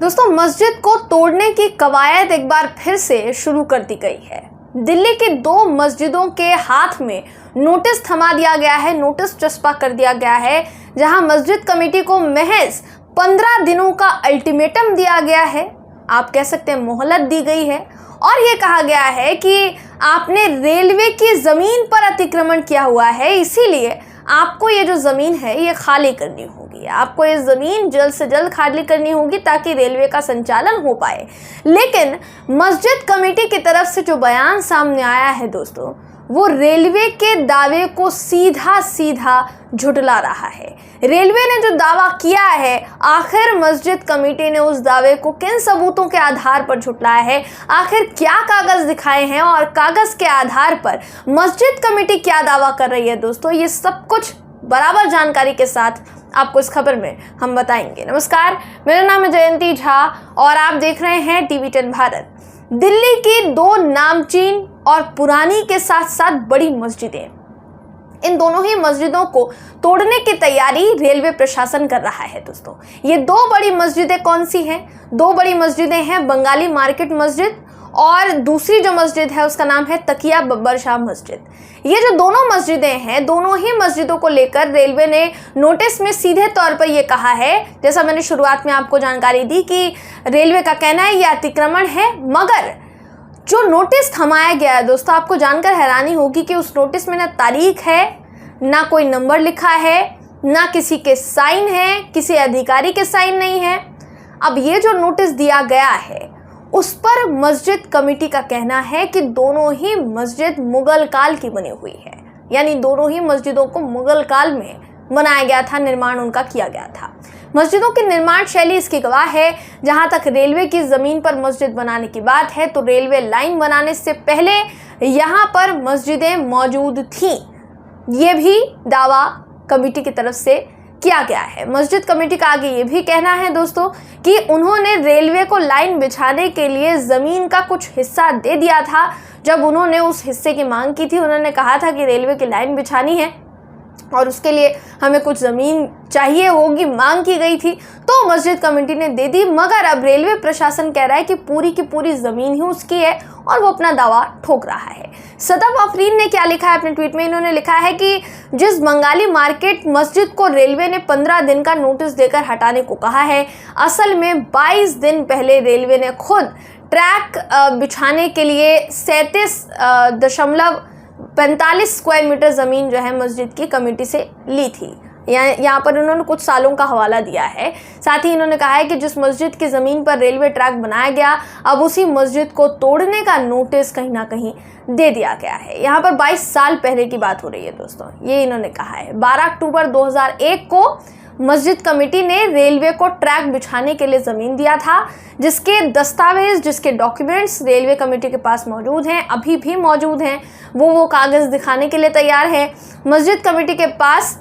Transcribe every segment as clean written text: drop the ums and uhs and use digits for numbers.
दोस्तों, मस्जिद को तोड़ने की कवायद एक बार फिर से शुरू कर दी गई है। दिल्ली की 2 मस्जिदों के हाथ में नोटिस थमा दिया गया है, नोटिस चस्पा कर दिया गया है, जहां मस्जिद कमेटी को महज 15 दिनों का अल्टीमेटम दिया गया है। आप कह सकते हैं मोहलत दी गई है और ये कहा गया है कि आपने रेलवे की ज़मीन पर अतिक्रमण किया हुआ है, इसीलिए आपको ये जो ज़मीन है ये खाली करनी होगी। आपको ये ज़मीन जल्द से जल्द खाली करनी होगी ताकि रेलवे का संचालन हो पाए। लेकिन मस्जिद कमेटी की तरफ से जो बयान सामने आया है दोस्तों, वो रेलवे के दावे को सीधा सीधा झुठला रहा है। रेलवे ने जो दावा किया है, आखिर मस्जिद कमेटी ने उस दावे को किन सबूतों के आधार पर झुठलाया है, आखिर क्या कागज़ दिखाए हैं और कागज़ के आधार पर मस्जिद कमेटी क्या दावा कर रही है दोस्तों, ये सब कुछ बराबर जानकारी के साथ आपको इस खबर में हम बताएंगे। नमस्कार, मेरा नाम है जयंती झा और आप देख रहे हैं TV10 भारत। दिल्ली की 2 नामचीन और पुरानी के साथ साथ बड़ी मस्जिदें, इन दोनों ही मस्जिदों को तोड़ने की तैयारी रेलवे प्रशासन कर रहा है दोस्तों। ये 2 बड़ी मस्जिदें कौन सी हैं? 2 बड़ी मस्जिदें हैं बंगाली मार्केट मस्जिद और दूसरी जो मस्जिद है उसका नाम है तकिया बब्बर शाह मस्जिद। ये जो दोनों मस्जिदें हैं, दोनों ही मस्जिदों को लेकर रेलवे ने नोटिस में सीधे तौर पर ये कहा है, जैसा मैंने शुरुआत में आपको जानकारी दी कि रेलवे का कहना है ये अतिक्रमण है। मगर जो नोटिस थमाया गया है दोस्तों, आपको जानकर हैरानी होगी कि उस नोटिस में ना तारीख है, ना कोई नंबर लिखा है, ना किसी के साइन है, किसी अधिकारी के साइन नहीं है। अब ये जो नोटिस दिया गया है उस पर मस्जिद कमेटी का कहना है कि दोनों ही मस्जिद मुगल काल की बनी हुई है, यानी दोनों ही मस्जिदों को मुगल काल में बनाया गया था, निर्माण उनका किया गया था। मस्जिदों की निर्माण शैली इसकी गवाह है। जहां तक रेलवे की ज़मीन पर मस्जिद बनाने की बात है, तो रेलवे लाइन बनाने से पहले यहां पर मस्जिदें मौजूद थीं, ये भी दावा कमेटी की तरफ से किया गया है। मस्जिद कमेटी का आगे ये भी कहना है दोस्तों कि उन्होंने रेलवे को लाइन बिछाने के लिए ज़मीन का कुछ हिस्सा दे दिया था। जब उन्होंने उस हिस्से की मांग की थी, उन्होंने कहा था कि रेलवे की लाइन बिछानी है और उसके लिए हमें कुछ ज़मीन चाहिए होगी, मांग की गई थी, तो मस्जिद कमेटी ने दे दी। मगर अब रेलवे प्रशासन कह रहा है कि पूरी की पूरी ज़मीन ही उसकी है और वो अपना दावा ठोक रहा है। सदफ अफरीन ने क्या लिखा है अपने ट्वीट में? इन्होंने लिखा है कि जिस बंगाली मार्केट मस्जिद को रेलवे ने 15 दिन का नोटिस देकर हटाने को कहा है, असल में 22 दिन पहले रेलवे ने खुद ट्रैक बिछाने के लिए 37.45 स्क्वायर मीटर ज़मीन जो है मस्जिद की कमेटी से ली थी। यहाँ पर उन्होंने कुछ सालों का हवाला दिया है। साथ ही इन्होंने कहा है कि जिस मस्जिद की ज़मीन पर रेलवे ट्रैक बनाया गया, अब उसी मस्जिद को तोड़ने का नोटिस कहीं ना कहीं दे दिया गया है। यहाँ पर 22 साल पहले की बात हो रही है दोस्तों, ये इन्होंने कहा है। 12 अक्टूबर 2001 को मस्जिद कमेटी ने रेलवे को ट्रैक बिछाने के लिए ज़मीन दिया था, जिसके दस्तावेज, जिसके डॉक्यूमेंट्स रेलवे कमेटी के पास मौजूद हैं, अभी भी मौजूद हैं। वो कागज़ दिखाने के लिए तैयार है। मस्जिद कमेटी के पास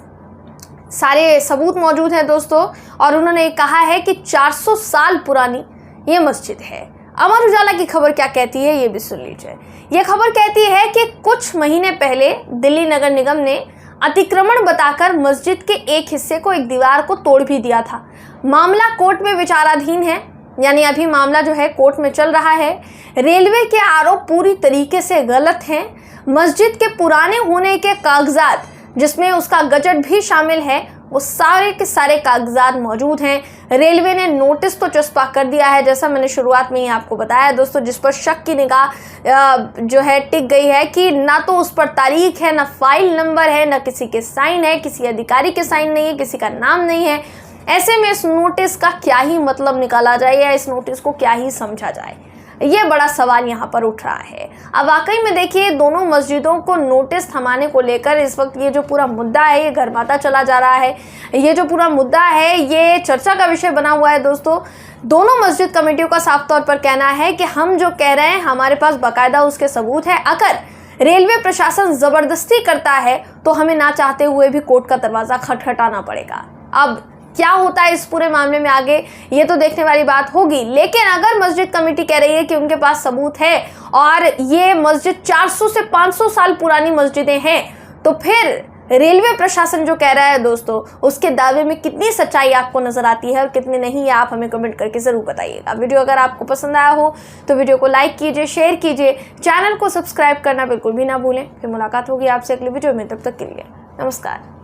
सारे सबूत मौजूद हैं दोस्तों, और उन्होंने कहा है कि 400 साल पुरानी ये मस्जिद है। अमर उजाला की खबर क्या कहती है ये भी सुन लीजिए। ये खबर कहती है कि कुछ महीने पहले दिल्ली नगर निगम ने अतिक्रमण बताकर मस्जिद के एक हिस्से को, एक दीवार को तोड़ भी दिया था। मामला कोर्ट में विचाराधीन है, यानी अभी मामला जो है कोर्ट में चल रहा है। रेलवे के आरोप पूरी तरीके से गलत हैं। मस्जिद के पुराने होने के कागजात, जिसमें उसका गजट भी शामिल है, वो सारे के सारे कागजात मौजूद हैं। रेलवे ने नोटिस तो चस्पा कर दिया है, जैसा मैंने शुरुआत में ही आपको बताया दोस्तों, जिस पर शक की निगाह जो है टिक गई है कि ना तो उस पर तारीख है, ना फाइल नंबर है, ना किसी के साइन है, किसी अधिकारी के साइन नहीं है, किसी का नाम नहीं है। ऐसे में इस नोटिस का क्या ही मतलब निकाला जाए या इस नोटिस को क्या ही समझा जाए, ये बड़ा सवाल यहाँ पर उठ रहा है। अब वाकई में देखिए, दोनों मस्जिदों को नोटिस थमाने को लेकर इस वक्त ये जो पूरा मुद्दा है ये गर्माता चला जा रहा है। ये जो पूरा मुद्दा है ये चर्चा का विषय बना हुआ है दोस्तों। दोनों मस्जिद कमेटियों का साफ तौर पर कहना है कि हम जो कह रहे हैं हमारे पास बाकायदा उसके सबूत है। अगर रेलवे प्रशासन ज़बरदस्ती करता है तो हमें ना चाहते हुए भी कोर्ट का दरवाज़ा खटखटाना पड़ेगा। अब क्या होता है इस पूरे मामले में आगे, ये तो देखने वाली बात होगी। लेकिन अगर मस्जिद कमेटी कह रही है कि उनके पास सबूत है और ये मस्जिद 400 से 500 साल पुरानी मस्जिदें हैं, तो फिर रेलवे प्रशासन जो कह रहा है दोस्तों, उसके दावे में कितनी सच्चाई आपको नजर आती है और कितनी नहीं, आप हमें कमेंट करके जरूर बताइएगा। वीडियो अगर आपको पसंद आया हो तो वीडियो को लाइक कीजिए, शेयर कीजिए, चैनल को सब्सक्राइब करना बिल्कुल भी ना भूलें। फिर मुलाकात होगी आपसे अगले वीडियो में, तब तक के लिए नमस्कार।